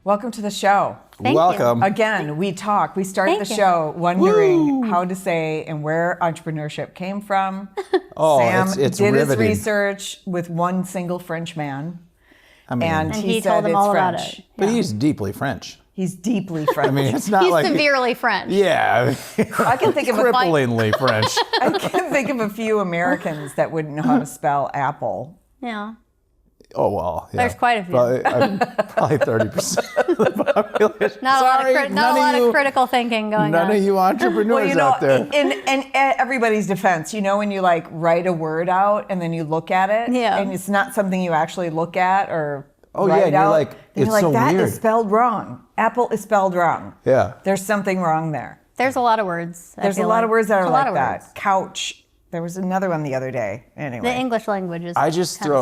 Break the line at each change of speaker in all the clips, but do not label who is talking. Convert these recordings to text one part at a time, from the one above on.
Welcome to the show.
Thank
Welcome.
you.
Again, we talk. We started
Thank
the
you.
show wondering how to say and where entrepreneurship came from.
Oh,
Sam
it's
did
riveting.
his research with one single French man,
I mean,
and
And
he
he
said
told them
it's
all
French.
about it.
but
Yeah.
he's deeply French.
He's deeply French.
I mean, it's not
He's
like
severely French.
yeah,
I can think of
cripplingly French.
I can think of a few Americans that wouldn't know how to spell apple.
Yeah.
Oh well, yeah.
There's quite a few.
Probably 30% of the population.
Not
Sorry,
a lot
none
of
you,
critical thinking going
none
on.
of you entrepreneurs out there.
in everybody's defense, you know, when you like write a word out and then you look at it,
Yeah.
and it's not something you actually look at or
Oh, yeah,
write
and you're
out,
like,
then
it's
you're like,
so
that
weird.
is spelled wrong. Apple is spelled wrong.
Yeah.
There's something wrong there.
There's a lot of words. I
There's a
feel
lot of words that
There's
are
a lot
like
of
that.
words.
Couch. There was another one the other day.
The
Anyway.
English language is.
I just
kinda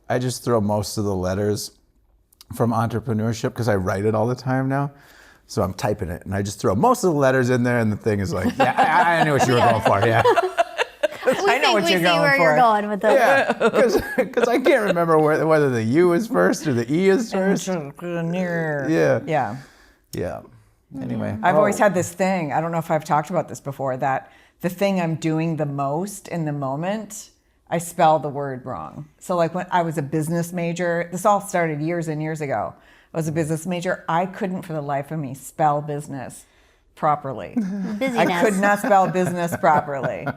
silly.
throw most of the letters from entrepreneurship because I write it all the time now. So I'm typing it and I just throw most of the letters in there and the thing is like, yeah, I knew what you were going for. Yeah.
I know what
we
you're
see
going
where
for.
you're going with this.
Yeah, because I can't remember whether the U is first or the E is first.
Entrepreneur.
Yeah.
Yeah.
Yeah. Anyway.
I've always had this thing, I don't know if I've talked about this before, that the thing I'm doing the most in the moment, I spell the word wrong. So like when I was a business major, this all started years and years ago. I was a business major. I couldn't for the life of me spell business properly.
Busyness.
I could not spell business properly.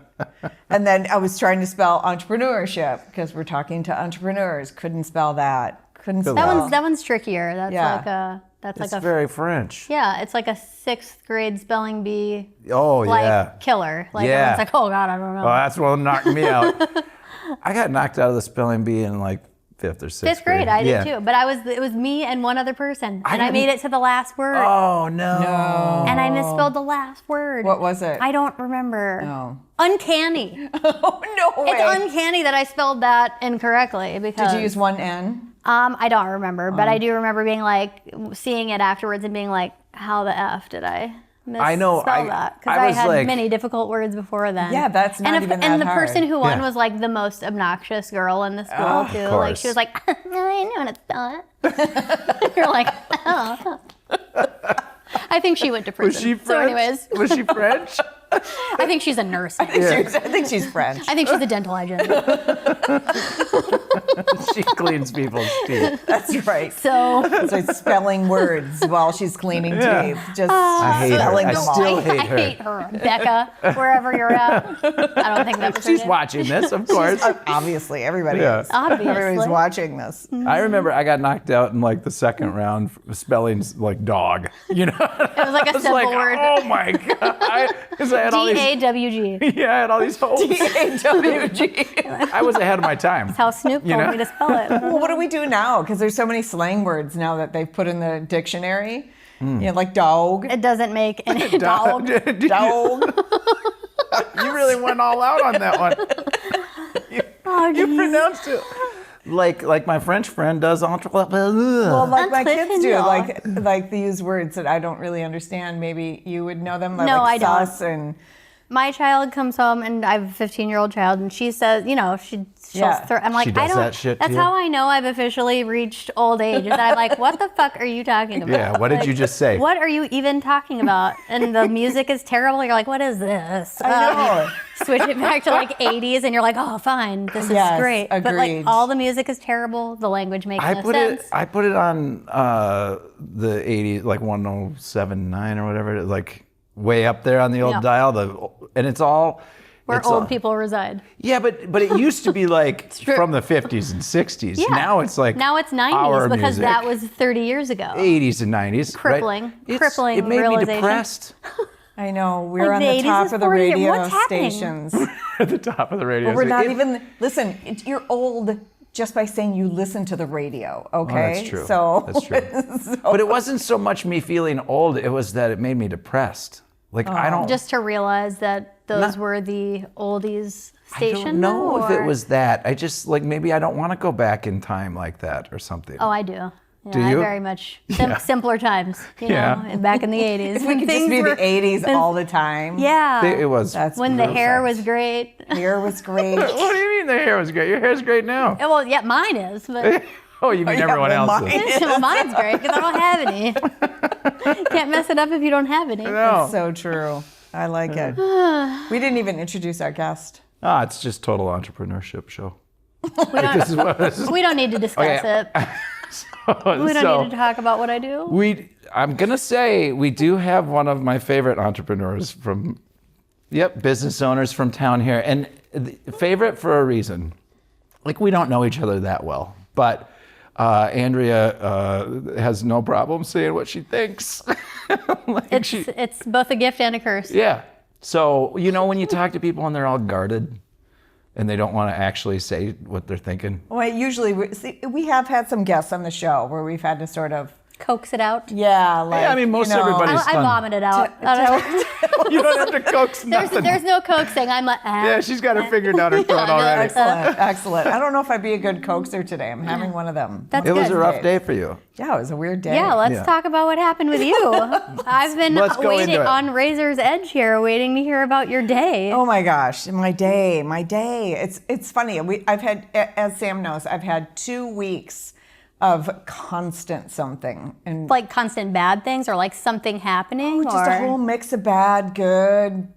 And then I was trying to spell entrepreneurship because we're talking to entrepreneurs. Couldn't spell that. Couldn't spell.
That one's trickier. That's
Yeah.
like a. That's
It's
like a.
very French.
Yeah, it's like a 6th grade spelling bee.
Oh,
Like
yeah.
killer. Like
Yeah.
everyone's like, oh god, I don't know.
Well, that's what knocked me out. I got knocked out of the spelling bee in like 5th or 6th
5th grade, I
Yeah.
did too. But it was me and one other person, and I
didn't-
made it to the last word,
Oh, no.
and I misspelled the last word.
What was it?
I don't remember.
No.
Uncanny.
Oh, no way.
It's uncanny that I spelled that incorrectly because
Did you use one N?
I don't remember, but I do remember being like seeing it afterwards and being like, how the F did I misspell
I know,
that? Because
I
I
was
had
like-
many difficult words before then.
Yeah, that's not even that
And the
hard.
person who won
Yeah.
was like the most obnoxious girl in the school too. Like
course.
she was like, I know how to spell it. You're like, oh. I think she went to prison.
Was she French?
So anyways,
Was she French?
I think she's a nurse.
I think she's French.
I think she's a dental hygienist.
She cleans people's teeth.
That's right.
So
So it's spelling words while she's cleaning teeth. Just
I hate her.
spelling
I
them all.
still
I
hate her.
her. Becca, wherever you're at. I don't think that was her
She's
name.
watching this, of course.
Obviously, everybody
Yeah.
is.
Obviously.
Everybody's watching this.
I remember I got knocked out in like the second round for spelling like dog. You know?
It was like a
I was
simple
like,
word.
oh my God. Because I had all these,
D-A-W-G.
yeah, I had all these hopes.
D-A-W-G.
I was ahead of my time.
How Snoop
You
told
know?
me to spell it.
Well, what do we do now? Because there's so many slang words now that they've put in the dictionary. You know, like dog.
It doesn't make any dog.
Did you-
Dog.
You really went all out on that one.
Oh,
You
geez.
pronounced it like my French friend does. Entrepreneur.
Well, like my kids do,
Entrepreneur.
like they use words that I don't really understand. Maybe you would know them.
No,
like
I don't.
sus and
My child comes home and I have a 15-year-old child and she says, you know, she'll
Yeah.
throw, I'm like,
She does
I don't,
that shit to
that's
you?
how I know I've officially reached old age. Is that I'm like, what the fuck are you talking about?
Yeah, what did you just say?
What are you even talking about? And the music is terrible. You're like, what is this?
I know.
Switch it back to like 80s and you're like, oh, fine, this is
Yes,
great. But
agreed.
like all the music is terrible. The language makes
I
no
put
sense.
it on the 80s, like 107.9 or whatever, like way up there on the old
Yeah.
dial. And it's all
Where
it's
old
all-
people reside.
Yeah, but it used to be like
true.
from the 50s and 60s.
Yeah.
Now it's like
Now it's 90s
our
because
music.
that was 30 years ago.
80s and 90s.
Crippling.
Right? It's-
Crippling
It made me
realization.
depressed
I know. We're
Like
on
the
the
80s
top
is
of the
40
radio
what's happening?
stations.
at the top of the radio.
We're
So
not
it-
even, listen, you're old just by saying you listen to the radio, okay?
that's true.
So,
That's true. But it wasn't so much me feeling old, it was that it made me depressed. Like, I don't...
Just to realize that those were the oldies station.
I don't know if it
or-
was that. I just, like, maybe I don't want to go back in time like that or something.
Oh, I do. Yeah,
Do
I
you?
very much.
Yeah.
Simpler times, you know,
Yeah.
and back in the 80s.
if we could just be the 80s
when-
all the time.
Yeah.
It was...
That's
when the hair was
perfect.
great.
Hair was great.
What do you mean the hair was great? Your hair's great now.
Well, yeah, mine is, but
Oh, you mean
yeah,
everyone
well,
else?
mine-
Well, mine's great because I don't have any. Can't mess it up if you don't have any.
No.
That's so true. I like it. We didn't even introduce our guest.
It's just total entrepreneurship show. This is what this is.
We don't need to discuss it. We don't need to talk about what I do.
I'm gonna say we do have one of my favorite entrepreneurs business owners from town here, and favorite for a reason. Like, we don't know each other that well, but Andrea has no problem saying what she thinks.
It's both a gift and a curse.
Yeah. So, when you talk to people and they're all guarded and they don't want to actually say what they're thinking.
Well, usually we have had some guests on the show where we've had to sort of,
Coax it out.
Most everybody's
I vomit it out.
You don't have to coax nothing.
There's no coaxing. I'm like,
Yeah, she's got her finger down her throat already.
Excellent. I don't know if I'd be a good coaxer today. I'm having one of them.
That's
It was
good.
a rough day for you.
Yeah, it was a weird day.
Yeah, let's talk about what happened with you. I've been
Let's go
waiting
into it.
on razor's edge here, waiting to hear about your day.
Oh my gosh, my day. It's funny. I've had, as Sam knows, I've had 2 weeks of constant something, and
Like constant bad things or like something happening?
just
or...
a whole mix of bad, good,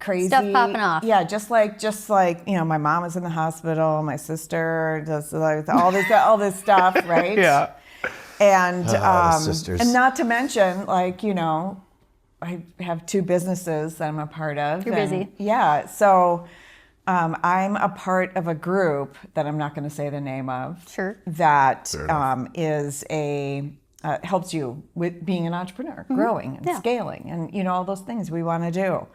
crazy
Stuff popping off.
Yeah, just like my mom is in the hospital, my sister does like all this stuff, right?
Yeah.
And
the sisters.
and not to mention, I have 2 businesses that I'm a part of.
You're busy.
Yeah, so I'm a part of a group that I'm not going to say the name of.
Sure.
That is helps you with being an entrepreneur, growing and scaling, and all those things we want to do.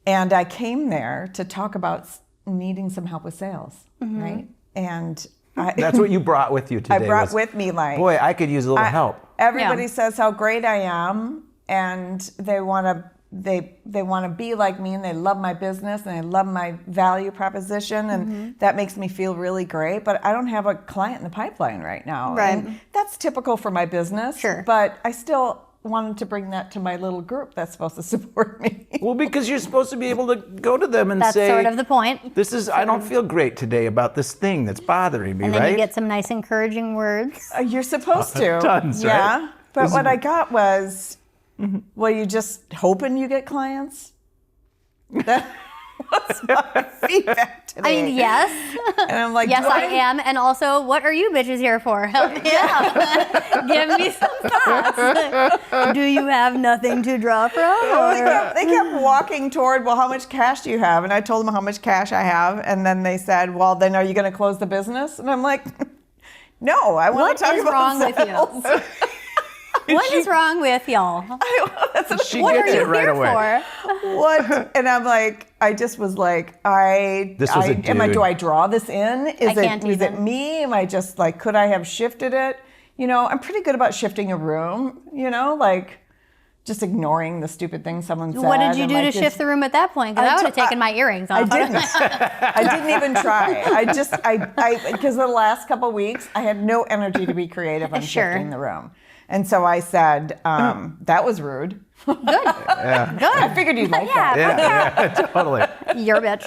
And I came there to talk about needing some help with sales, right? And
That's what you brought with you today.
I brought with me
boy, I could use a little help.
Everybody says how great I am, and they want to be like me, and they love my business, and they love my value proposition, and that makes me feel really great. But I don't have a client in the pipeline right now,
Right.
and that's typical for my business.
Sure.
But I still wanted to bring that to my little group that's supposed to support me.
Well, because you're supposed to be able to go to them and
That's
say,
sort of the point.
I don't feel great today about this thing that's bothering me,
And then
right?
you get some nice encouraging words.
You're supposed to.
Tons, right?
Yeah. But what I got was, well, you just hoping you get clients? That was my feedback today.
I mean, yes.
And I'm like,
Yes,
do
I am. And also, what are you bitches here for? Help me out. Give me some thoughts. Do you have nothing to draw from?
They kept walking toward, well, how much cash do you have? And I told them how much cash I have. And then they said, well, then are you going to close the business? And I'm like, no, I want
What
to talk
is
about
wrong with
sales.
you? What is wrong with y'all?
She
What are
gets
you
it right
here
away.
for?
What? And I'm like, I just was like,
This was a dude.
do I draw this in? Is
can't
it
even.
me? Am I just like, could I have shifted it? I'm pretty good about shifting a room, like just ignoring the stupid thing someone said.
What did you
and,
do
like,
to shift the room at that point? Because I would have taken my earrings off.
I didn't even try. Because the last couple weeks, I had no energy to be creative on
Sure.
shifting the room. And so I said, that was rude.
Good.
I figured you'd like that.
Yeah, totally.
You're a bitch.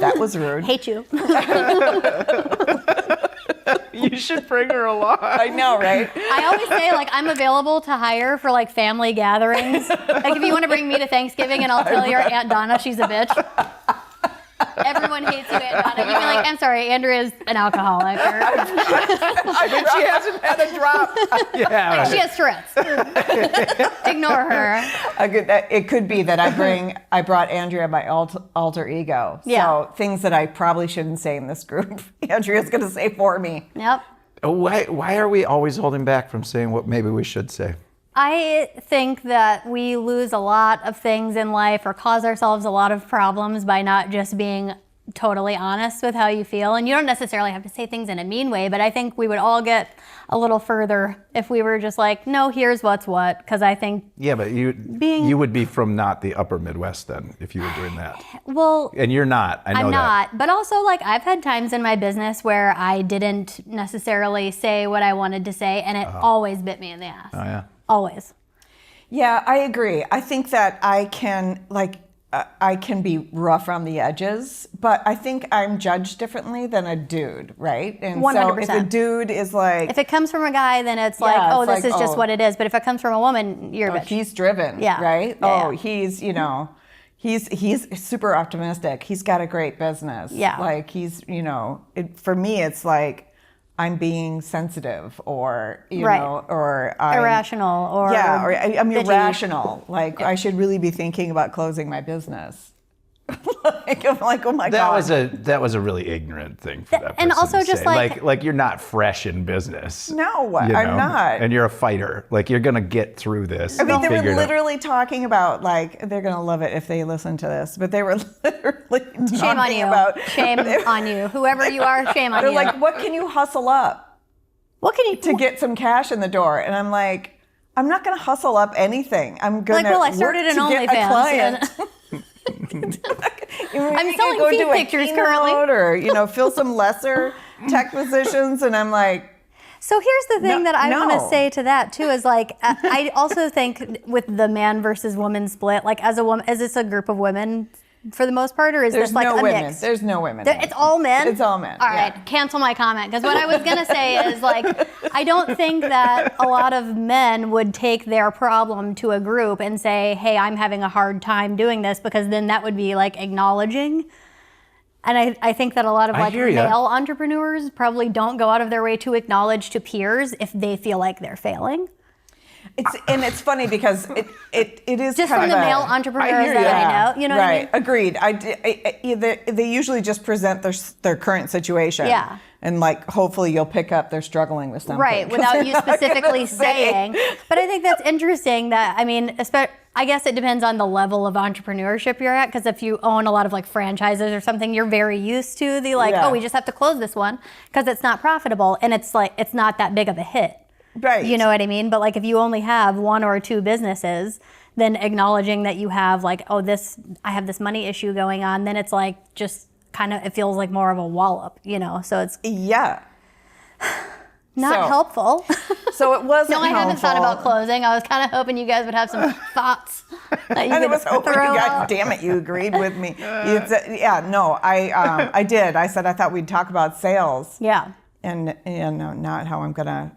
That was rude.
Hate you.
You should bring her along.
I know, right?
I always say, I'm available to hire for, family gatherings. If you want to bring me to Thanksgiving and I'll tell your Aunt Donna she's a bitch. Everyone hates you, Aunt Donna. You'd be like, I'm sorry, Andrea's an alcoholic.
I bet she hasn't had a drop. Yeah.
She has Tourette's. Ignore her.
It could be that I brought Andrea my alter ego.
Yeah.
So things that I probably shouldn't say in this group, Andrea's going to say for me.
Yep.
Why are we always holding back from saying what maybe we should say?
I think that we lose a lot of things in life or cause ourselves a lot of problems by not just being totally honest with how you feel. And you don't necessarily have to say things in a mean way, but I think we would all get a little further if we were just like, no, here's what's what. Because I think,
Yeah, but you would be from not the upper Midwest then if you were doing that.
well,
And you're not. I know
I'm
that.
not. But also, I've had times in my business where I didn't necessarily say what I wanted to say, and it always bit me in the ass.
Oh, yeah.
Always.
Yeah, I agree. I think that I can, I can be rough on the edges, but I think I'm judged differently than a dude, right? And
100%.
so if a dude is like,
If it comes from a guy, then it's like,
Yeah,
oh,
it's
this
like,
is just
oh.
what it is. But if it comes from a woman, you're a bitch.
he's driven,
Yeah.
right?
Yeah,
Oh,
yeah.
he's, he's super optimistic. He's got a great business.
Yeah.
Like he's, for me, it's like I'm being sensitive or,
Right.
or I'm
Irrational or
Yeah, or I'm
bitchy.
irrational. Like I should really be thinking about closing my business. I'm like, oh my God.
That was a really ignorant thing for that person
And also
to
just
say.
like-
you're not fresh in business.
No,
you
I'm
know?
not.
And you're a fighter. Like you're gonna get through this.
I mean, they were
Figure it out.
literally talking about, like, they're going to love it if they listen to this, but they were literally talking
Shame on you.
about.
Shame on you. Whoever you are, shame on
They're
you.
like, what can you hustle up
what can you
to get some cash in the door? And I'm like, I'm not going to hustle up anything. I'm going to
well, I started
work
an
to get a
OnlyFans,
client.
I'm selling feet pictures currently.
Or, fill some lesser tech positions. And I'm like,
So here's the thing that I want to
no.
say to that too is like I also think with the man versus woman split, like as a woman, is this a group of women for the most part, or is
there's
this like
no
a
women.
mix?
There's no women.
It's all men?
It's all men.
All right,
yeah.
cancel my comment. Because what I was going to say is, like, I don't think that a lot of men would take their problem to a group and say, hey, I'm having a hard time doing this, because then that would be, like, acknowledging. And I think that a lot of, like,
hear ya.
male entrepreneurs probably don't go out of their way to acknowledge to peers if they feel like they're failing.
It's funny because it is
Just
kind
from
of
the
a-
male entrepreneurs that I know. You know what I mean?
Right, agreed. They usually just present their current situation.
Yeah.
And like, hopefully you'll pick up they're struggling with something.
Right,
'Cause
without
they're
you
not gonna
specifically
say-
saying. But I think that's interesting that, I mean, I guess it depends on the level of entrepreneurship you're at, because if you own a lot of like franchises or something, you're very used to the like,
Yeah.
oh, we just have to close this one because it's not profitable, and it's like, it's not that big of a hit.
Right.
You know what I mean? But like if you only have one or two businesses, then acknowledging that you have like, oh, I have this money issue going on, then it's like just kind of, it feels like more of a wallop, So it's
Yeah.
not helpful.
So it wasn't
No, I haven't thought about
helpful.
closing. I was kind of hoping you guys would have some thoughts that you
And I
could
was hoping,
throw
God
out.
damn it, you agreed with me. I did. I said I thought we'd talk about sales.
Yeah.
And not how I'm gonna.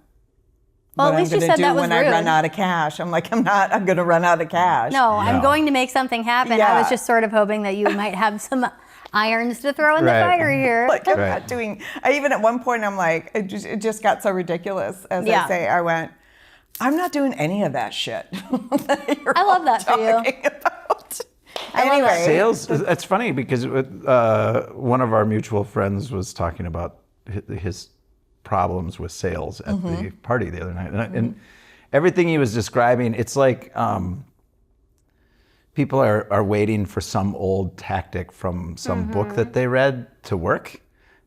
Well,
what
at least
I'm
you
gonna
said
do
that was
when I
rude.
run out of cash. I'm like, I'm gonna run out of cash.
No, I'm
No.
going to make something happen. I
Yeah.
was just sort of hoping that you might have some irons to throw in the
Right.
fire here.
Like I'm
Right.
not doing. I even at one point I'm like, it just got so ridiculous. As
Yeah.
I say, I went, I'm not doing any of that shit.
I love that for you.
talking about.
I love
Anyway,
Sales. It's funny because one of our mutual friends was talking about his problems with sales at the party the other night, and everything he was describing, it's like people are waiting for some old tactic from some book that they read to work,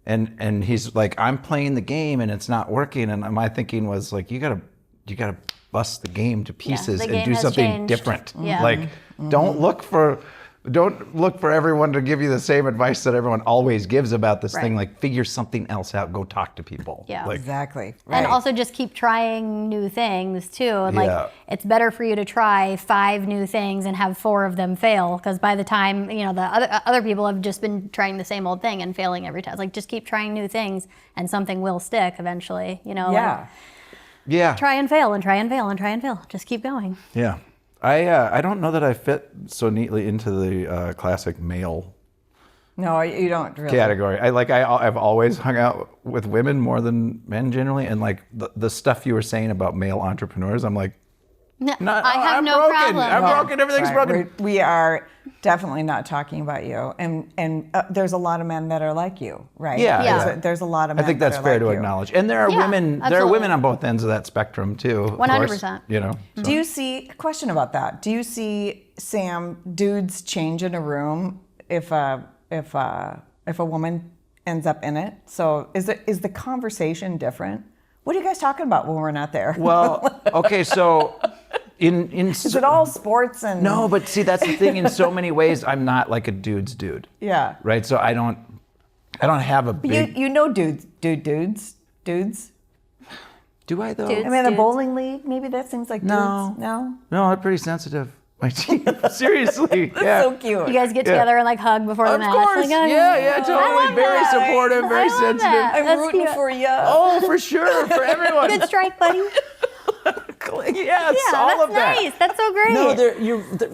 and he's like, I'm playing the game and it's not working, and my thinking was like, you gotta bust the game to pieces
the
and
game
do
has
something
changed.
different.
Yeah.
Like, don't look for everyone to give you the same advice that everyone always gives about this thing.
Right.
Like, figure something else out. Go talk to people.
Yeah.
Like,
exactly.
And
Right.
also just keep trying new things too. And
Yeah.
like it's better for you to try 5 new things and have 4 of them fail, because by the time, the other people have just been trying the same old thing and failing every time. Like just keep trying new things and something will stick eventually,
Yeah.
Like,
yeah.
try and fail and try and fail and try and fail. Just keep going.
Yeah. I don't know that I fit so neatly into the classic male
No, you don't really.
category. I've always hung out with women more than men generally, and like the stuff you were saying about male entrepreneurs, I'm like,
No,
no,
I have
I'm
no
broken.
problem.
I'm broken. Everything's
Right.
broken.
We are definitely not talking about you, and there's a lot of men that are like you, right?
Yeah,
Yeah.
There's a lot of
I
men.
think that's
that are
fair
like
to
you.
acknowledge. And there are
Yeah,
women. There are
absolutely.
women on both ends of that spectrum too. of
100%.
course, so.
Do you see a question about that? Do you see, Sam, dudes change in a room if a woman ends up in it? So is the conversation different? What are you guys talking about when we're not there?
Well, okay, so in
Is it all sports and
no, but see, that's the thing. In so many ways, I'm not like a dude's dude,
Yeah.
right? So I don't have a big.
You know dudes.
Do I though?
Dudes.
I mean, the
Dudes.
bowling league, maybe that seems like
No.
dudes. No.
No, I'm pretty sensitive. My team. Seriously. Yeah.
So cute.
You guys get together and like hug before the
Of
match.
course.
Like, oh,
Yeah,
I
totally.
love
Very
that.
supportive, very
I love
sensitive.
that.
I'm
That's
rooting
cute.
for you.
Oh, for sure. For everyone.
Good strike, buddy.
Yes,
Yeah,
all
that's
of that.
nice. That's so great.
No,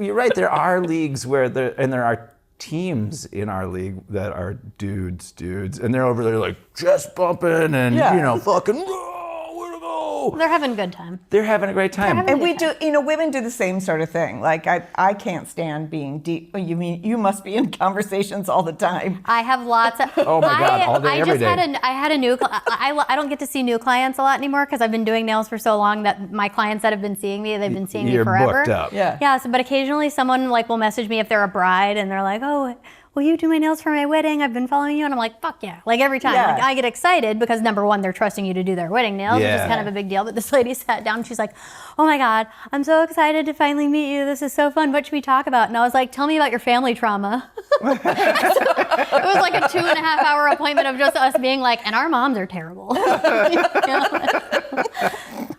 you're right. There are leagues where there are teams in our league that are dudes, and they're over there like chest bumping and fucking way to go.
They're having a good time.
They're having a great time.
And we do, women do the same sort of thing. Like I can't stand being deep. You mean you must be in conversations all the time?
I have lots of.
Oh my God, all day, every day.
I had a new. I don't get to see new clients a lot anymore because I've been doing nails for so long that my clients that have been seeing me, they've been seeing me
You're
forever.
booked up.
Yeah.
Yeah. So, but occasionally someone like will message me if they're a bride and they're like, "Oh, will you do my nails for my wedding? I've been following you." And I'm like, "Fuck yeah!" Like every time,
Yeah.
like, I get excited because number one, they're trusting you to do their wedding nails, which
Yeah.
is kind of a big deal. But this lady sat down and she's like, "Oh my God, I'm so excited to finally meet you. This is so fun. What should we talk about?" And I was like, "Tell me about your family trauma." It was like a 2.5-hour appointment of just us being like, "And our moms are terrible."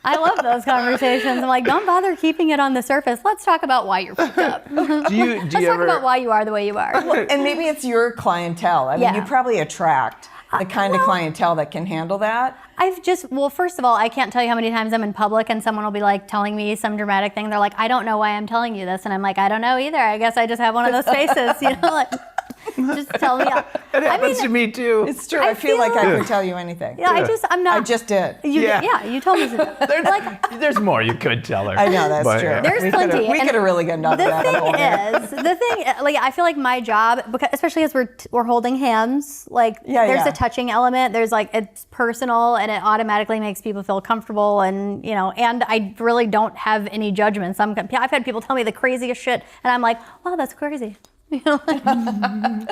I love those conversations. I'm like, don't bother keeping it on the surface. Let's talk about why you're fucked up.
Do you
Let's talk
ever?
about why you are the way you are.
And maybe it's your clientele. I mean,
Yeah.
you probably attract the kind of clientele that can handle that.
Well, first of all, I can't tell you how many times I'm in public and someone will be like telling me some dramatic thing. They're like, "I don't know why I'm telling you this." And I'm like, "I don't know either. I guess I just have one of those faces, like, just tell me."
It happens to me too.
It's true. I feel like I could tell you anything.
Yeah, I'm not.
I just did.
You told me to.
There's more you could tell her.
I know, that's
But,
true.
yeah.
There's
we
plenty,
We
and
could have really gotten off
The
that.
thing is, like, I feel like my job, because especially as we're holding hands, like there's a touching element. There's like it's personal, and it automatically makes people feel comfortable, and and I really don't have any judgments. I've had people tell me the craziest shit, and I'm like, "Wow, that's crazy."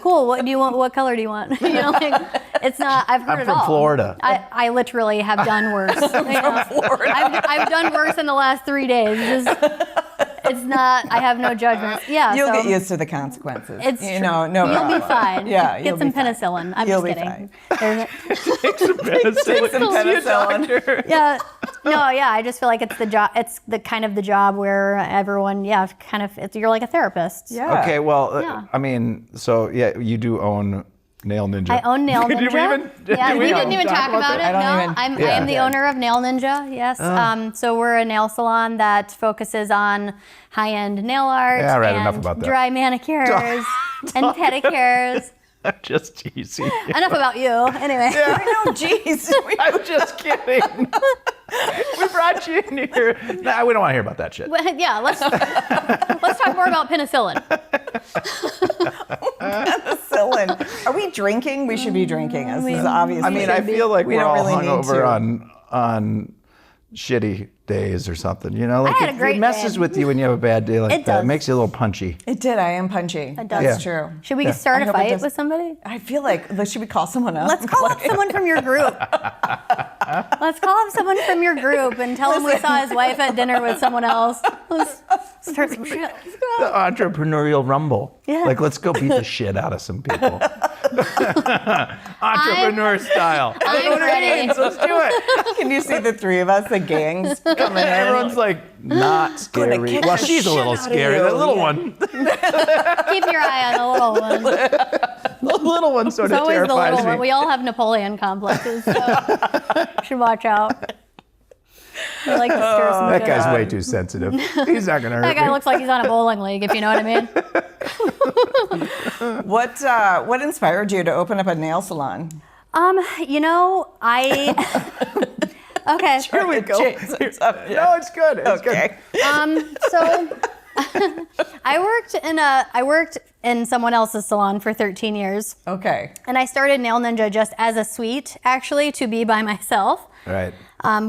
Cool. What do you want? What color do you want? It's not. I've heard
I'm
it
from
all.
Florida.
I literally have done worse. I've done worse in the last 3 days. It's not. I have no judgment. Yeah.
You'll
so
get used to the consequences.
It's
no
You'll
problem.
be fine.
Yeah,
Get some penicillin. I'm
You'll
just
be
kidding.
Take some penicillin.
Yeah. No. Yeah. I just feel like it's the job. It's the kind of the job where everyone. Yeah. Kind of. You're like a therapist.
Yeah.
Okay, well,
Yeah.
I mean, so yeah, you do own Nail Ninja.
I own Nail Ninja.
Did we even?
Yeah,
did
we didn't even talk about it.
I don't
No,
even-
I am the owner of Nail Ninja. Yes. So we're a nail salon that focuses on high-end nail art
Yeah, right,
and
enough about that.
dry manicures and pedicures.
I'm just teasing.
Enough about you. Anyway.
No, geez.
I'm just kidding. We brought you in here. Nah, we don't want to hear about that shit.
Well, yeah, let's talk more about penicillin.
Penicillin. Are we drinking? We should be drinking. This is obviously.
I mean, I feel like
We
we're
don't
all
really need
hungover
to.
on shitty days or something. Like
had a great
it messes
day.
with you when you have a bad day like
It
that.
does.
It makes you a little punchy.
It did. I am punchy.
It does.
That's
Yeah.
true.
Should we start
I
a
hope it
fight
does-
with somebody?
I feel like, should we call someone else?
Let's call up someone from your group. Let's call up someone from your group and tell him we saw his wife at dinner with someone else. Let's start some shit.
The entrepreneurial rumble.
Yeah.
Like, let's go beat the shit out of some people. Entrepreneur style.
I'm ready.
Let's do it.
Can you see the three of us, the gangs coming in?
Everyone's like, not scary.
kick
Well,
the
she's a
shit
little
out of
scary.
you.
The little
Yeah.
one.
Keep your eye on the little one.
The little one sort
It's
of
always the
terrifies
little
me.
one. We all have Napoleon complexes, so should watch out. I like to stir some
That
shit
guy's
up.
way too sensitive. He's not gonna hurt
That guy
me.
looks like he's on a bowling league, if you know what I mean.
What inspired you to open up a nail salon?
I okay.
Here we go.
What's up?
No, it's good. It's
Okay.
So I worked in someone else's salon for 13 years,
Okay.
and I started Nail Ninja just as a suite, actually, to be by myself.
good. Right.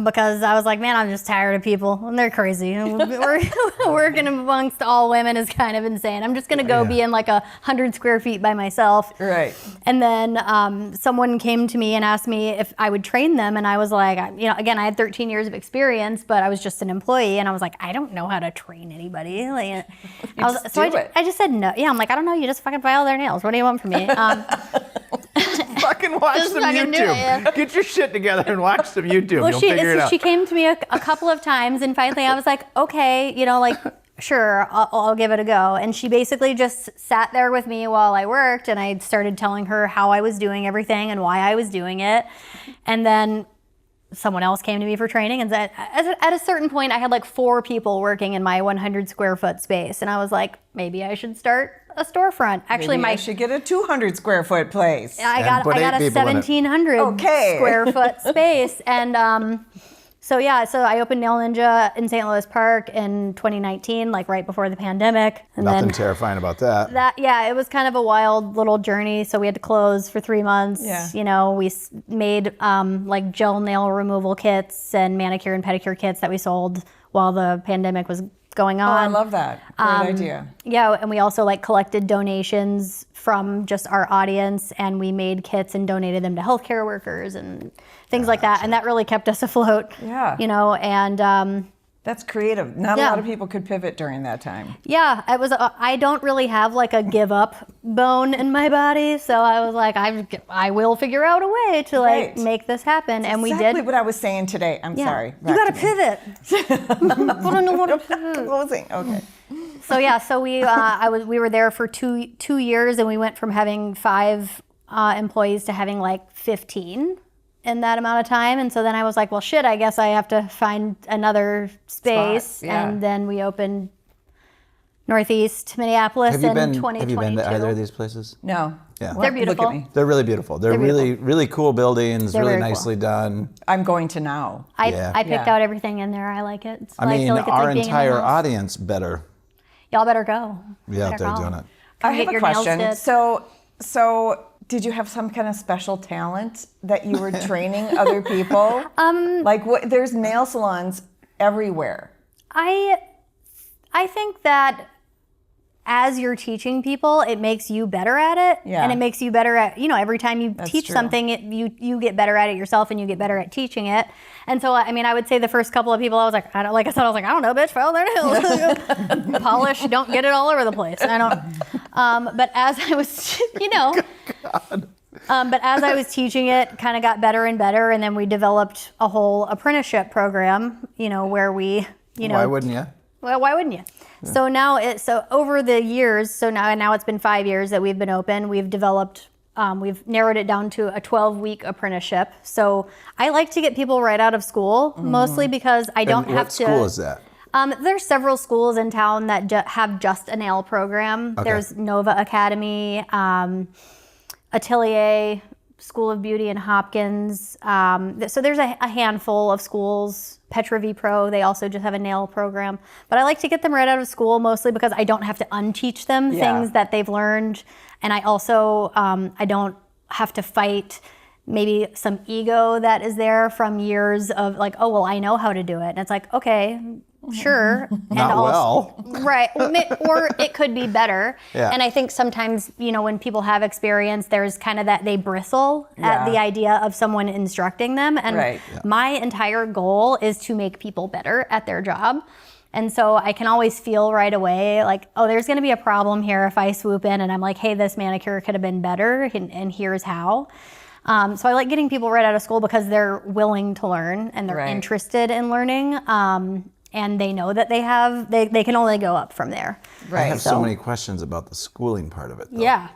Because I was like, man, I'm just tired of people, and they're crazy. Working amongst all women is kind of insane. I'm just gonna go be in like 100 square feet by myself.
Right.
And then someone came to me and asked me if I would train them, and I was like, again, I had 13 years of experience, but I was just an employee, and I was like, I don't know how to train anybody. Like, I just said no. Yeah, I'm like, I don't know. You just fucking file their nails. What do you want from me?
Fucking watch
Just
some
fucking do
YouTube.
it, yeah.
Get your shit together and watch some YouTube.
Well,
You'll figure it out.
she came to me a couple of times, and finally I was like, okay, sure, I'll give it a go. And she basically just sat there with me while I worked, and I started telling her how I was doing everything and why I was doing it. And then someone else came to me for training, and said, at a certain point, I had like 4 people working in my 100 square foot space. And I was like, maybe I should start a storefront. Actually,
Maybe I should get a 200 square foot place.
I got a 1,700
Okay.
square foot space. And so I opened Nail Ninja in St. Louis Park in 2019, like right before the pandemic. And
Nothing
then
terrifying about that.
it was kind of a wild little journey. So we had to close for 3 months.
Yeah.
You know, we made like gel nail removal kits and manicure and pedicure kits that we sold while the pandemic was going
Oh,
on.
I love that. Great idea.
Yeah, and we also like collected donations from just our audience, and we made kits and donated them to healthcare workers and things like that. And that really kept us afloat.
Yeah.
You know, and
That's creative. Not a
Yeah.
lot of people could pivot during that time.
yeah, it was. I don't really have like a give up bone in my body, so I was like, I will figure out a way to like
Right.
make this happen, and we
Exactly
did.
what I was saying today. I'm
Yeah.
sorry.
You got to pivot. I don't know what to pivot.
Closing. Okay.
So we were there for two years, and we went from having 5 employees to having like 15 in that amount of time. And so then I was like, well, shit, I guess I have to find another space.
Spot, yeah.
And then we opened Northeast Minneapolis in 2022.
Have you been to either of these places?
No.
Yeah.
What?
They're beautiful.
Look at me.
They're really beautiful. They're really, really cool buildings,
They're
really
very cool.
nicely done.
I'm going to now.
Yeah.
I picked
Yeah.
out everything in there. I like it.
I mean,
feel like it's
our
like being in my
entire
house.
audience better
Y'all better go.
be out
Better
there
go.
doing it.
I
Come
have
get
a
your nails
question.
did.
So did you have some kind of special talent that you were training other people? Like what? There's nail salons everywhere.
I think that as you're teaching people, it makes you better at it.
Yeah.
And it makes you better at, every time you teach
true.
something, you get better at it yourself, and you get better at teaching it. And so, I mean, I would say the first couple of people, I was like, I don't know, bitch, file their nails. Polish, don't get it all over the place. I don't. But as I was, but as I was teaching it, kind of got better and better. And then we developed a whole apprenticeship program, where we,
Why wouldn't you?
well, why wouldn't you? Yeah. So over the years, now it's been 5 years that we've been open. We've developed, we've narrowed it down to a 12-week apprenticeship. So I like to get people right out of school, mostly because I don't
And
have
what
to.
school is that?
There's several schools in town that have just a nail program.
Okay.
There's Nova Academy, Atelier, School of Beauty in Hopkins. So there's a handful of schools. Petra V Pro, they also just have a nail program. But I like to get them right out of school, mostly because I don't have to unteach them things that they've learned. And I also, I don't have to fight maybe some ego that is there from years of like, oh, well, I know how to do it. And it's like, okay, sure.
Not well.
Right. Or it could be better.
Yeah.
And I think sometimes, when people have experience, there's kind of that they bristle at the idea of someone instructing them. And
Right.
my entire goal is to make people better at their job. And so I can always feel right away like, oh, there's going to be a problem here if I swoop in and I'm like, hey, this manicure could have been better, and here's how. So I like getting people right out of school because they're willing to learn and they're
Right.
interested in learning. And they know that they can only go up from there.
I have so many questions about the schooling part of it, though.
Yeah.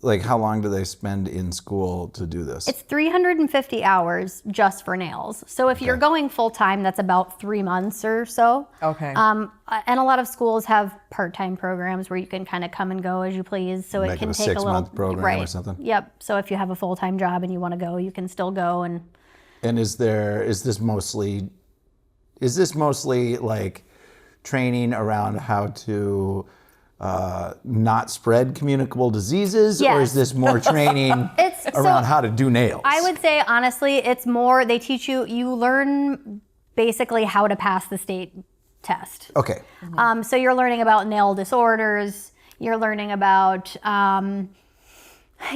Like how long do they spend in school to do this?
It's 350 hours just for nails. So if you're going full time, that's about 3 months or so.
Okay.
And a lot of schools have part-time programs where you can kind of come and go as you please. So
Make
it
it
can
a
take a little
6-month program or something?
Yep. So if you have a full-time job and you want to go, you can still go.
And is this mostly like training around how to not spread communicable diseases, or is
Yes.
this more training around how to do nails?
I would say honestly, it's more they teach you learn basically how to pass the state test.
Okay.
So you're learning about nail disorders. You're learning about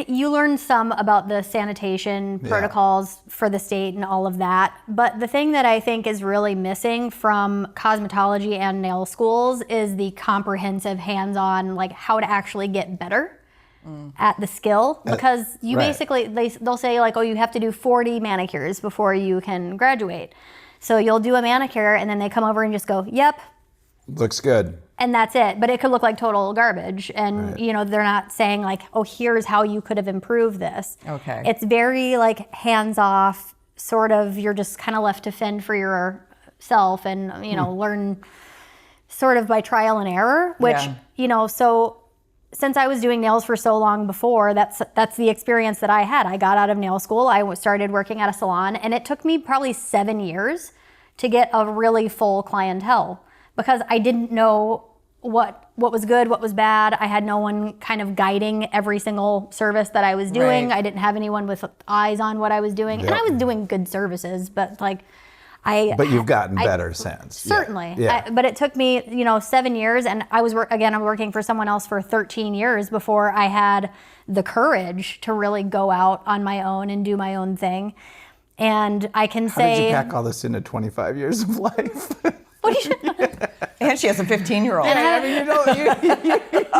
you learn some about the sanitation protocols for the state and all of that. But the thing that I think is really missing from cosmetology and nail schools is the comprehensive hands-on, like how to actually get better at the skill. Because you basically, they'll say like, oh, you have to do 40 manicures before you can graduate. So you'll do a manicure and then they come over and just go, yep,
Looks good.
and that's it. But it could look like total garbage. And,
Right.
you know, they're not saying like, oh, here's how you could have improved this.
Okay.
It's very like hands off, sort of, you're just kind of left to fend for yourself and, you know, learn sort of by trial and error, which,
Yeah.
you know, so since I was doing nails for so long before, that's the experience that I had. I got out of nail school. I started working at a salon, and it took me probably 7 years to get a really full clientele because I didn't know what was good, what was bad. I had no one kind of guiding every single service that I was doing.
Right.
I didn't have anyone with eyes on what I was doing. And I was doing good services, but like
But you've gotten better since. Yeah.
Certainly.
Yeah.
But it took me, you know, 7 years, and I was I'm working for someone else for 13 years before I had the courage to really go out on my own and do my own thing. And I can
How did
say,
you pack all this into 25 years of life?
what do you
And she has a 15-year-old.
I mean,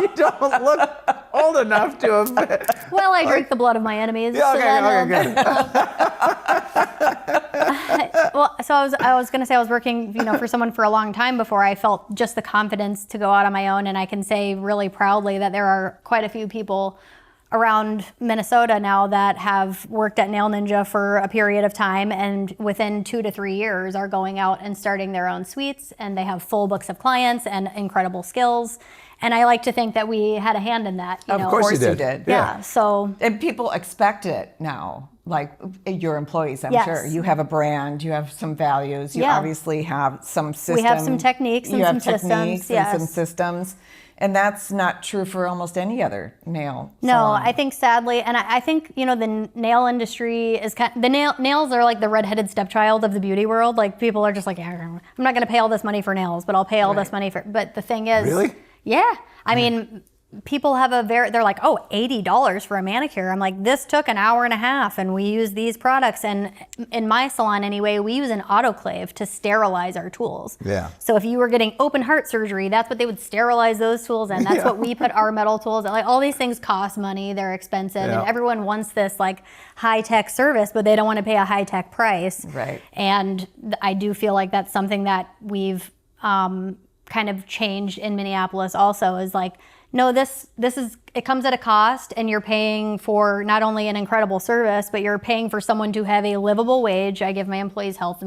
you don't look old enough to have been.
Well, I drink the blood of my enemies.
Yeah,
so
okay,
then,
good.
well, so I was going to say I was working, you know, for someone for a long time before I felt just the confidence to go out on my own. And I can say really proudly that there are quite a few people around Minnesota now that have worked at Nail Ninja for a period of time, and within 2 to 3 years are going out and starting their own suites, and they have full books of clients and incredible skills. And I like to think that we had a hand in that. You
Of
know?
course you
did.
did.
Yeah. So
And people expect it now, like your employees, I'm
Yes.
sure. You have a brand, you have some values, you
Yeah.
obviously have some systems.
We have some techniques and
you have
some systems,
techniques and some
yes.
systems. And that's not true for almost any other nail
no,
salon.
I think sadly, and I think, you know, the nail industry is nails are like the redheaded stepchild of the beauty world. Like people are just like, yeah, I'm not going to pay all this money for nails, but I'll pay all this money for. But the thing is,
Really?
Yeah, I mean, people have they're like, oh, $80 for a manicure. I'm like, this took an hour and a half, and we use these products. And in my salon anyway, we use an autoclave to sterilize our tools.
Yeah.
So if you were getting open heart surgery, that's what they would sterilize those tools in. That's what we put our metal tools in. Like all these things cost money, they're expensive,
Yeah.
and everyone wants this like high-tech service, but they don't want to pay a high-tech price.
Right.
And I do feel like that's something that we've kind of changed in Minneapolis also, is like, no, this is, it comes at a cost, and you're paying for not only an incredible service, but you're paying for someone to have a livable wage. I give my employees health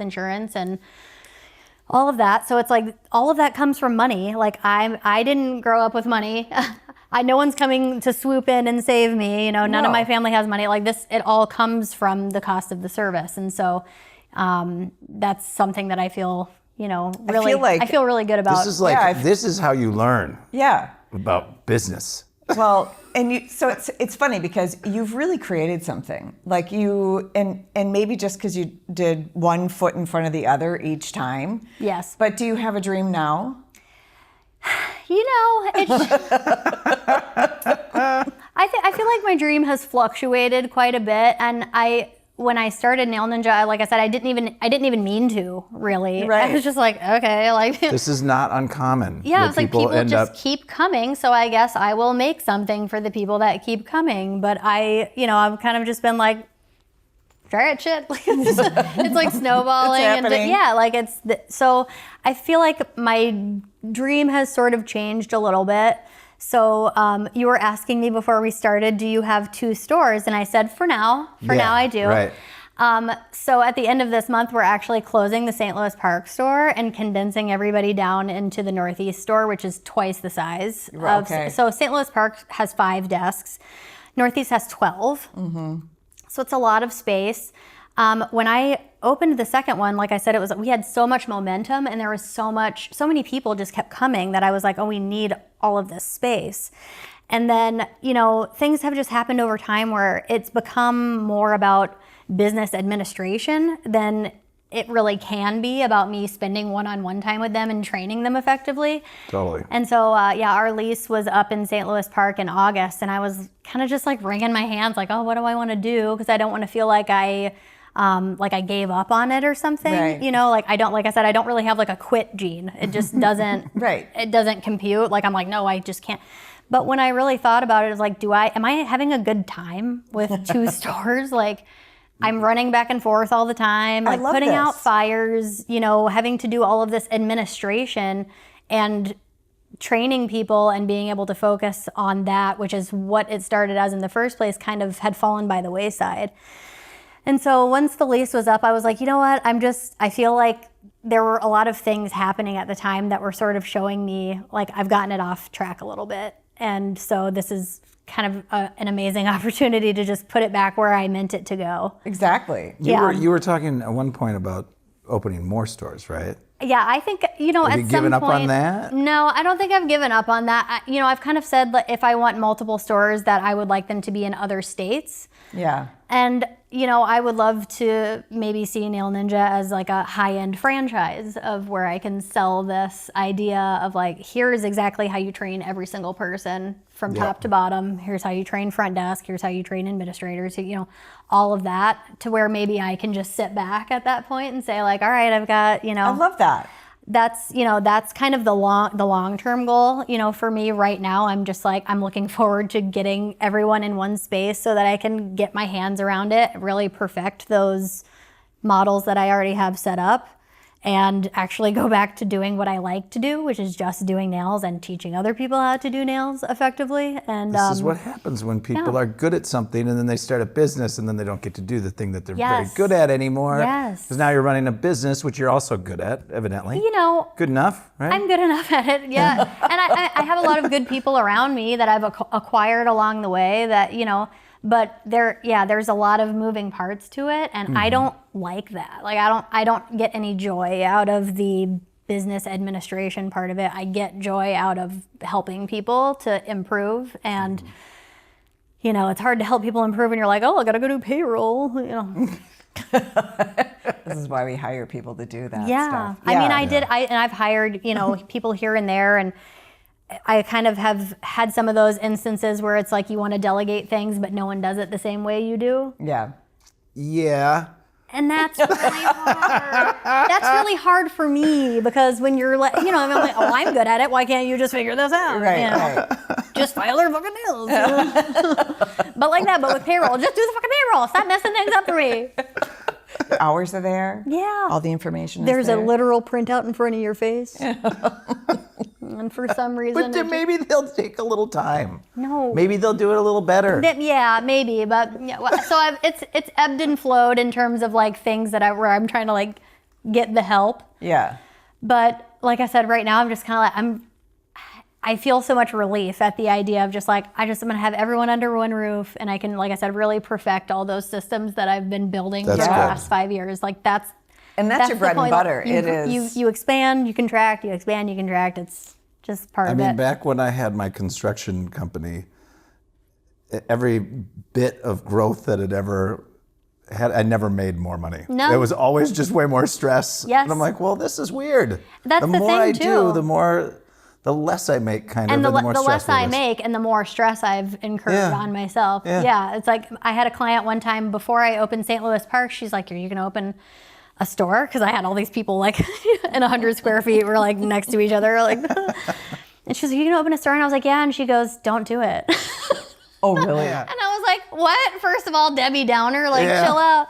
insurance and all of that. So it's like all of that comes from money. Like I didn't grow up with money. No one's coming to swoop in and save me. You know, none of
No.
my family has money. Like this, it all comes from the cost of the service. And so that's something that I feel, you know, really, I feel really good about.
This is like,
Yeah,
this is how you learn
Yeah.
about business.
Well, and so it's funny because you've really created something. Like you, and maybe just because you did one foot in front of the other each time.
Yes.
But do you have a dream now?
You know, I feel like my dream has fluctuated quite a bit, and when I started Nail Ninja, like I said, I didn't even mean to really.
Right.
I was just like, okay, like
This is not uncommon.
yeah,
that
it's like people
end
just
up,
keep coming, so I guess I will make something for the people that keep coming. But I've kind of just been like, try it, shit. Like it's like snowballing,
It's
and
happening.
yeah, like so. I feel like my dream has sort of changed a little bit. So you were asking me before we started, do you have 2 stores? And I said, for now I do.
Right.
So at the end of this month, we're actually closing the St. Louis Park store and condensing everybody down into the Northeast store, which is twice the size.
Okay.
So St. Louis Park has 5 desks. Northeast has 12. Mm-hmm. So it's a lot of space. When I opened the second one, like I said, we had so much momentum, and there was so many people just kept coming that I was like, oh, we need all of this space. And then, you know, things have just happened over time where it's become more about business administration than it really can be about me spending one-on-one time with them and training them effectively.
Totally.
And so, our lease was up in St. Louis Park in August, and I was kind of just like wringing my hands, like, oh, what do I want to do? Because I don't want to feel like I gave up on it or something.
Right.
You know, like I don't really have like a quit gene. It just doesn't.
Right.
It doesn't compute. Like I'm like, no, I just can't. But when I really thought about it, it was like, am I having a good time with 2 stores? Like, I'm running back and forth all the time,
I
like
love
putting out
this.
fires, you know, having to do all of this administration and training people and being able to focus on that, which is what it started as in the first place, kind of had fallen by the wayside. And so once the lease was up, I was like, you know what, I feel like there were a lot of things happening at the time that were sort of showing me like I've gotten it off track a little bit. And so this is kind of an amazing opportunity to just put it back where I meant it to go.
Exactly.
You were talking at one point about opening more stores, right?
Yeah, I think, you know,
Have
at
you
some
given up
point,
on that?
No, I don't think I've given up on that. You know, I've kind of said that if I want multiple stores, that I would like them to be in other states.
Yeah.
And, you know, I would love to maybe see Nail Ninja as like a high-end franchise of where I can sell this idea of like, here's exactly how you train every single person from top to bottom. Here's how you train front desk. Here's how you train administrators, you know, all of that, to where maybe I can just sit back at that point and say like, all right, I've got, you know.
I love that.
That's, you know, that's kind of the long-term goal, you know, for me right now. I'm just like, I'm looking forward to getting everyone in one space so that I can get my hands around it, really perfect those models that I already have set up, and actually go back to doing what I like to do, which is just doing nails and teaching other people how to do nails effectively. And
This is what happens when people are good at something and then they start a business and then they don't get to do the thing that they're very good at anymore.
Yes.
Because now you're running a business, which you're also good at, evidently.
You know,
Good enough, right?
I'm good enough at it, yeah. And I have a lot of good people around me that I've acquired along the way that, you know, but there's a lot of moving parts to it, and I don't like that. Like I don't get any joy out of the business administration part of it. I get joy out of helping people to improve, and you know, it's hard to help people improve when you're like, oh, I gotta go do payroll, you know.
This is why we hire people to do that stuff.
I mean, I've hired, you know, people here and there, and I kind of have had some of those instances where it's like you want to delegate things, but no one does it the same way you do.
Yeah.
Yeah.
And that's really hard. That's really hard for me, because when you're like, you know, I'm like, oh, I'm good at it. Why can't you just figure this out?
Right,
You know?
right.
Just file their fucking nails. But like that, but with payroll, just do the fucking payroll. Stop messing things up for me.
The hours are there.
Yeah.
All the information
There's
is there.
a literal printout in front of your face. And for some reason,
But then maybe they'll take a little time.
no.
Maybe they'll do it a little better.
Yeah, maybe, but yeah, so it's ebbed and flowed in terms of like things that where I'm trying to like get the help.
Yeah.
But like I said, right now I'm just kind of like I feel so much relief at the idea of just like I'm gonna have everyone under one roof, and I can, like I said, really perfect all those systems that I've been building for the
That's good.
last 5 years. Like that's
And that's your
the
bread and
point.
butter.
You,
It is.
You expand, you contract, you expand, you contract. It's just part
I
of
mean,
it.
back when I had my construction company, every bit of growth that it ever had, I never made more money.
No.
It was always just way more stress.
Yes.
And I'm like, well, this is weird.
That's
the
the
more
thing,
I
too.
do, the less I make, kind
And
of,
the
and the more
less
stressful
I
it is.
make and the more stress I've incurred
Yeah.
on myself.
Yeah.
Yeah, it's like I had a client one time before I opened St. Louis Park. She's like, are you going to open a store? Because I had all these people like in 100 square feet were like next to each other. Like, and she's like, are you going to open a store? And I was like, yeah. And she goes, don't do it.
Oh, really?
And I was like, what? First of all, Debbie Downer, like
Yeah.
chill out.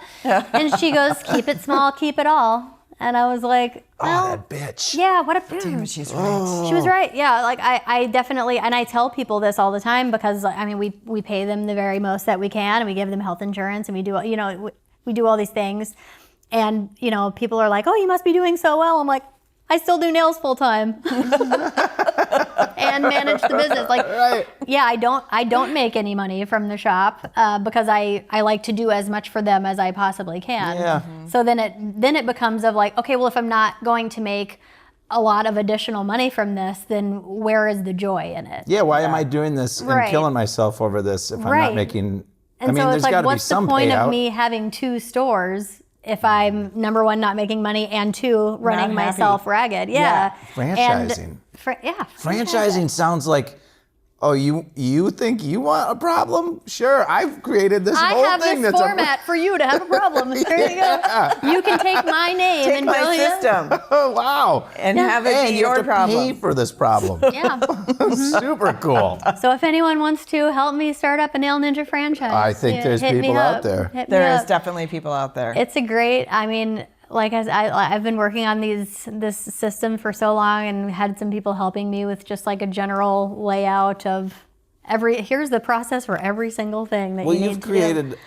And she goes, keep it small, keep it all. And I was like, well,
Oh, that bitch.
yeah, what a
Damn, she's right.
She was right. Yeah, like I definitely, and I tell people this all the time because I mean we pay them the very most that we can, and we give them health insurance, and we do, you know, we do all these things, and you know, people are like, oh, you must be doing so well. I'm like, I still do nails full time and manage the business. Like, yeah, I don't make any money from the shop because I like to do as much for them as I possibly can.
Yeah.
So then it becomes of like, okay, well, if I'm not going to make a lot of additional money from this, then where is the joy in it?
Yeah, why am I doing this and
Right.
killing myself over this if I'm
Right.
not making...
And
I mean,
so
there's
it's
got
like,
to be
what's the
some
point
payout.
of me having 2 stores if I'm, number one, not making money, and 2, running
happy.
myself ragged? Yeah.
Franchising.
Yeah.
Franchising sounds like Oh, you think you want a problem? Sure, I've created this
I
whole
have
thing
this
that's
format for you to have a problem. There you go. You can take my name
Take
and
my
brilliant.
system
Oh, wow.
and have it
And
be
you
your
have to
problem.
pay for this problem.
Yeah.
Super cool.
So if anyone wants to help me start up a Nail Ninja franchise,
I think there's
hit me
people out
up.
there.
Hit me
There is
up.
definitely people out there.
It's a great. I mean, like I've been working on this system for so long, and had some people helping me with just like a general layout of here's the process for every single thing that
Well,
you need
you've
to do.
created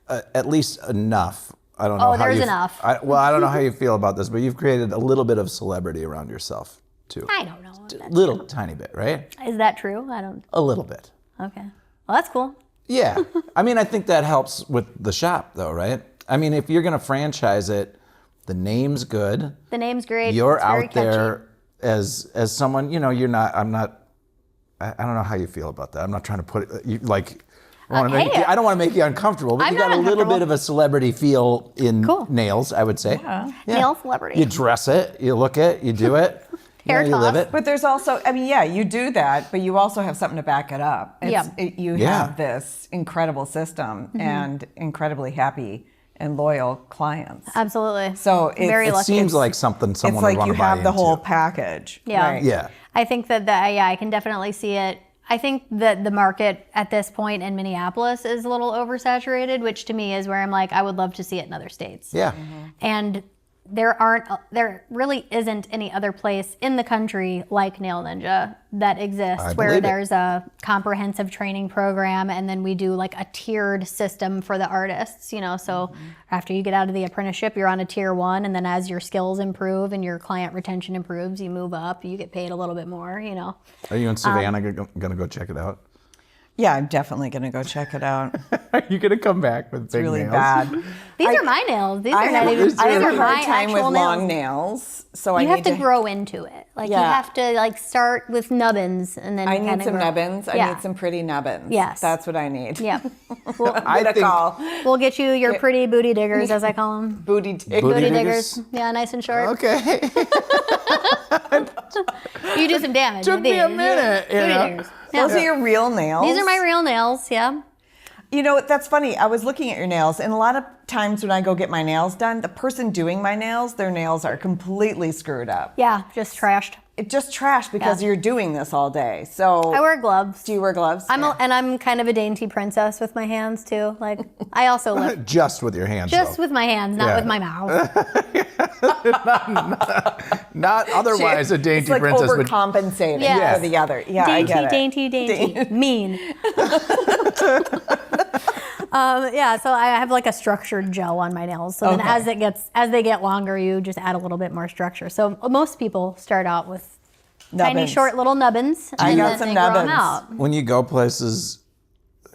at least enough. I don't know
Oh,
how
there's
you
enough.
I don't know how you feel about this, but you've created a little bit of celebrity around yourself too.
I don't know.
Little tiny bit, right?
Is that true? I don't.
A little bit.
Okay. Well, that's cool.
Yeah. I mean, I think that helps with the shop though, right? I mean, if you're going to franchise it, the name's good.
The name's great.
You're
It's very
out there as someone, I don't know how you feel about that. I'm not trying to put it, I don't want to make you uncomfortable, but
I'm
you got
not
a little bit
uncomfortable.
of a celebrity feel in
Cool.
nails, I would say.
Yeah.
Nail celebrity.
You dress it, you look it, you do it,
Hair
you live
toss.
it.
But there's also, I mean, yeah, you do that, but you also have something to back it up. You
Yeah.
have this incredible system
Mm-hmm.
and incredibly happy and loyal clients.
Absolutely.
So it's,
Very
It
lucky.
seems like something
it's
someone
like
would want
you
to buy
have the whole
into.
package.
Yeah.
Right?
Yeah.
I think that I can definitely see it. I think that the market at this point in Minneapolis is a little oversaturated, which to me is where I'm like, I would love to see it in other states.
Yeah.
And there really isn't any other place in the country like Nail Ninja that exists
I
where
believe it.
there's a comprehensive training program, and then we do like a tiered system for the artists, so after you get out of the apprenticeship, you're on a tier 1, and then as your skills improve and your client retention improves, you move up, you get paid a little bit more.
Are you in Savannah going to go check it out?
Yeah, I'm definitely going to go check it out.
Are you going to come back with
It's really bad.
These are my nails. These
I
are not
have,
even.
I have
These are
a
my
hard time with
actual
long
nails.
nails, so I
You
need
have to grow into it. Like you
Yeah.
have to like start with nubbins and then
I
kinda
need some
grow.
nubbins. I
Yeah.
need some pretty nubbins.
Yes.
That's what I need.
Yep.
I
Get a
think
call.
We'll get you your pretty booty diggers, as I call them.
Booty dig.
Booty
Booty
diggers?
diggers. Yeah, nice and short.
Okay.
You do some damage.
Took
with
me a
these.
minute, you
Booty
know.
diggers. Yeah.
Those are your real nails.
These are my real nails. Yeah.
You know, that's funny. I was looking at your nails, and a lot of times when I go get my nails done, the person doing my nails, their nails are completely screwed up.
Yeah. Just trashed.
It just trash because
Yeah.
you're doing this all day. So
I wear gloves.
do you wear gloves?
And I'm kind of a dainty princess with my hands too. Like I also lift
Just with your hands,
just
though.
with my hands, not
Yeah.
with my mouth.
Not otherwise a dainty
it's like
princess, but
Yeah.
overcompensating
Yes.
for the other. Yeah, I get it.
Dainty. Mean. Yeah, so I have like a structured gel on my nails. So then
Okay.
as they get longer, you just add a little bit more structure. So most people start out with tiny
Nubbins.
short little nubbins.
I
and
got
then
some
they grow 'em
nubbins.
out.
when you go places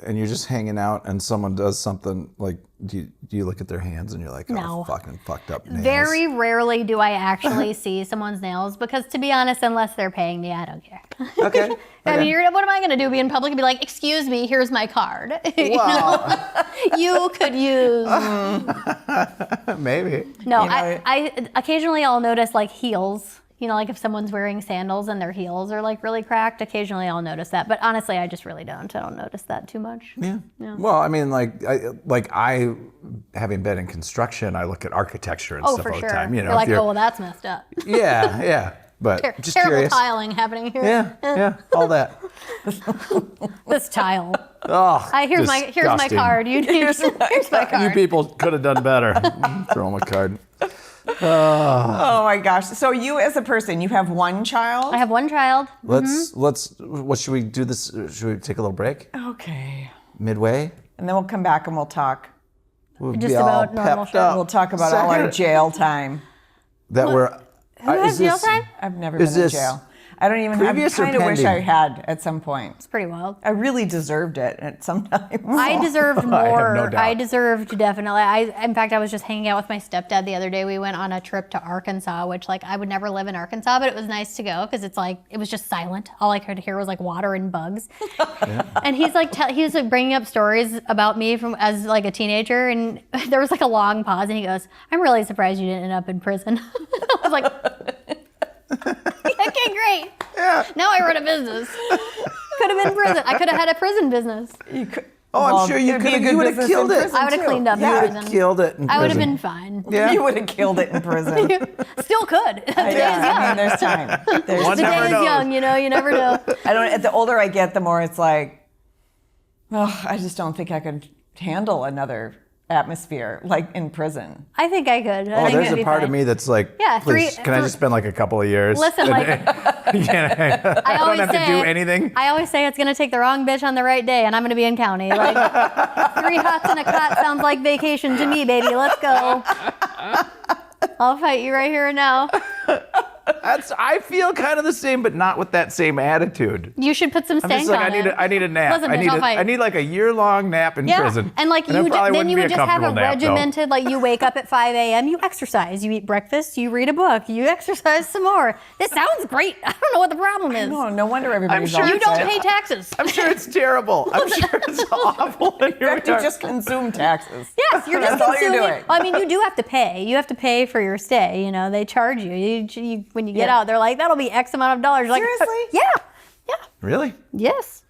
and you're just hanging out and someone does something, like, do you look at their hands and you're like, oh,
No.
fucking fucked up nails?
Very rarely do I actually see someone's nails because, to be honest, unless they're paying me, I don't care.
Okay.
I mean, what am I going to do? Be in public and be like, "Excuse me, here's my card."
Well,
You could use.
maybe.
No,
You know,
I occasionally I'll notice like heels. Like if someone's wearing sandals and their heels are like really cracked, occasionally I'll notice that. But honestly, I just really don't. I don't notice that too much.
Yeah. Well, I mean, I having been in construction, I look at architecture and
Oh,
stuff
for
all
sure.
the time.
You're like, oh, well, that's messed up.
Yeah. But just
Terrible
curious.
tiling happening here.
Yeah, all that.
This tile.
Oh,
Here's my
disgusting.
card. Here's my card.
You people could have done better. Throw them a card.
Oh my gosh. So you as a person, you have one child?
I have one child.
Let's. What should we do? This. Should we take a little break
Okay.
midway?
And then we'll come back and we'll talk.
We'll
Just
be all
about normal
pepped
shit.
up.
We'll talk about all our
Second.
jail time.
That we're.
Who has jail time?
I've never
Is
been in
this
jail. I don't even. I
previous or
kind of wish I
pending?
had at some point.
It's pretty wild.
I really deserved it at some time.
I deserved
I have
more.
no doubt.
I deserved definitely. In fact, I was just hanging out with my stepdad the other day. We went on a trip to Arkansas, which I would never live in Arkansas, but it was nice to go because it was just silent. All I could hear was like water and bugs. And he's like, he was like bringing up stories about me from as like a teenager, and there was like a long pause, and he goes, "I'm really surprised you didn't end up in prison." I was like, okay, great. Yeah. Now I run a business. Could have been prison. I could have had a prison business.
You could,
I'm sure you
it'd be
could.
a good
You would have
business in
killed it.
prison,
I would have
too.
cleaned up
You
in
would
prison.
have killed it in
I would have
prison.
been fine.
Yeah.
You would have killed it in prison.
Still could. The day is
Yeah, I
young.
mean, there's time. There's
One
The
never
day is
knows.
young, you know, you never know.
I don't. The older I get, the more it's like, oh, I just don't think I could handle another atmosphere like in prison.
I think I could. I
Oh,
think
there's
it'd
a
be
part of
fine.
me that's like,
Yeah,
please, can I just spend like a couple of years?
Listen, like,
I
I always
don't have
say,
to do anything.
I always say it's going to take the wrong bitch on the right day, and I'm going to be in county. Like, 3 huts and a cot sounds like vacation to me, baby. Let's go. I'll fight you right here and now.
I feel kind of the same, but not with that same attitude.
You should put some
I'm
stank
just like,
on it.
I need a nap.
Listen, bitch, I'll fight.
I need like a year-long nap in
Yeah,
prison.
and like
it
you,
probably
then you
wouldn't
would
be a
just have a
comfortable nap, though.
regimented. Like you wake up at 5 a.m., you exercise, you eat breakfast, you read a book, you exercise some more. This sounds great. I don't know what the problem is.
No wonder everybody's
sure
all
You don't
upset.
pay taxes.
I'm sure it's terrible. I'm sure it's awful. And
In
here
fact,
we
you
are.
just consume taxes.
Yes, you're just
That's all you're
consuming.
doing.
Well, I mean, you do have to pay. You have to pay for your stay. You know, they charge you. You when you get
Yeah.
out, they're like, that'll be X amount of dollars. You're like,
Seriously?
yeah,
Really?
yes.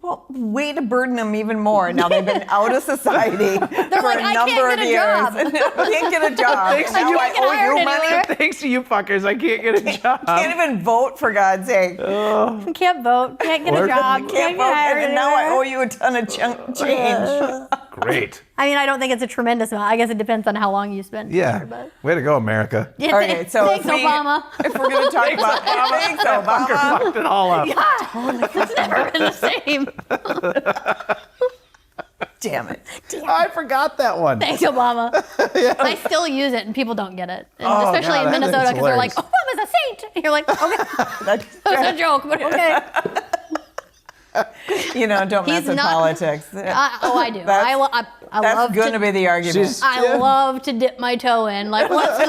Well, way to burden them even more. Now they've been out of society for
like,
a
"I
number
can't
of
get a
years.
job."
And can't get a job.
Thanks
And
to
now
you.
I
Can't get
owe
hired
you money.
anywhere.
Thanks to you fuckers, I can't get a job.
Can't even vote, for God's sake.
You can't vote. Can't get a
Work.
job.
Can't
Can't
vote,
get hired
and now I
anywhere.
owe you a ton of change.
Great.
I mean, I don't think it's a tremendous amount. I guess it depends on how long you spend.
Yeah.
There, but.
Way to go, America.
Yeah,
Okay, so
thanks,
if we-
Obama.
If we're going to talk about thanks, Obama.
Fucked it all up.
It's never been the same.
Damn it.
I forgot that one.
Thanks, Obama. I still use it, and people don't get it, and
Oh,
especially
God,
in
that
Minnesota,
is
because they're like,
hilarious.
"Obama's a saint." And you're like, "Okay,
That's,
that was a joke, but okay."
don't mess
He's
with
not-
politics.
I do.
That's-
I
That's
love
going to be the argument.
I love to dip my toe in. Like, what's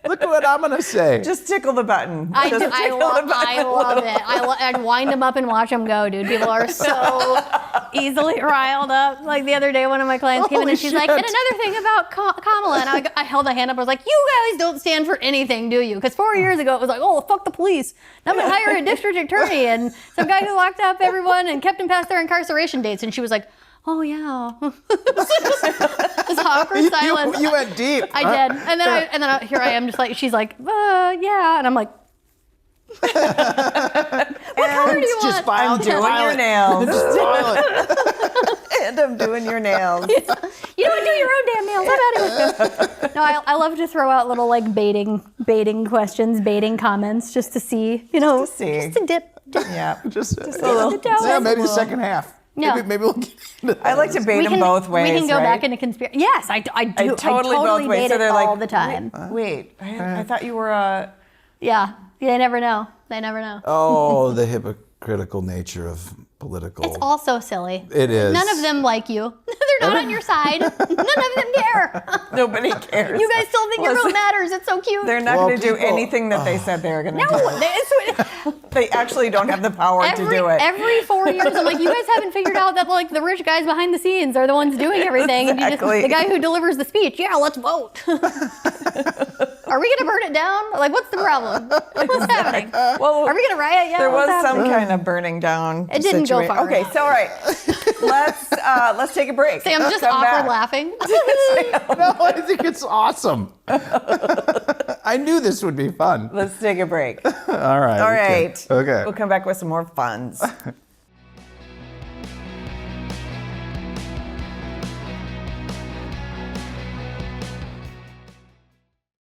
Look at what I'm going to say.
Just tickle the button.
I
Just
do. I
tickle the
love
button a
it.
little.
I'd wind them up and watch them go, dude. People are so easily riled up. Like the other day, one of my clients came in
Holy
and she's like,
shit.
and another thing about Kamala. And I held a hand up. I was like, you guys don't stand for anything, do you? Because 4 years ago, it was like, oh, fuck the police. Now I'm going to hire a district attorney and some guy who locked up everyone and kept them past their incarceration dates. And she was like, oh, yeah. This awkward silence.
You went deep.
I did. And then here I am just like, she's like, yeah. And I'm like, what color do you
Just
want?
I'm doing your nails.
File it.
And I'm doing your nails.
You don't do your own damn nails. I'm out of here. No, I love to throw out little like baiting questions, baiting comments just to see,
Just to see.
just to dip.
Yeah.
Just
a little.
yeah, maybe the second half.
Yeah.
Maybe we'll get into that.
I like to bait them both ways.
We can go
right?
back into conspiracy. Yes, I do.
I totally both ways.
bait
So
it
they're
all
like,
the time.
Wait, I thought you were a.
Yeah, they never know. They never know.
Oh, the hypocritical nature of political.
It's all so silly.
It is.
None of them like you. They're not on your side. None of them care.
Nobody cares.
You guys still think your vote
Listen,
matters. It's so cute.
They're not
Well,
going to do
people-
anything that they said they were going to
no,
do. They actually don't have the power to do it.
Every 4 years, I'm like, you guys haven't figured out that like the rich guys behind the scenes are the ones doing everything. And
Exactly.
the guy who delivers the speech, yeah, let's vote. Are we gonna burn it down? Like, what's the problem? What's happening?
Well,
Are we gonna riot? Yeah.
there was
what's
some
happening?
kind of burning down.
It didn't go far
Okay,
enough.
so all right, let's take a break.
Sam's just
Come
awkward
back.
laughing.
No, I think it's awesome. I knew this would be fun.
Let's take a break.
All right.
All right.
Okay.
We'll come back with some more funs.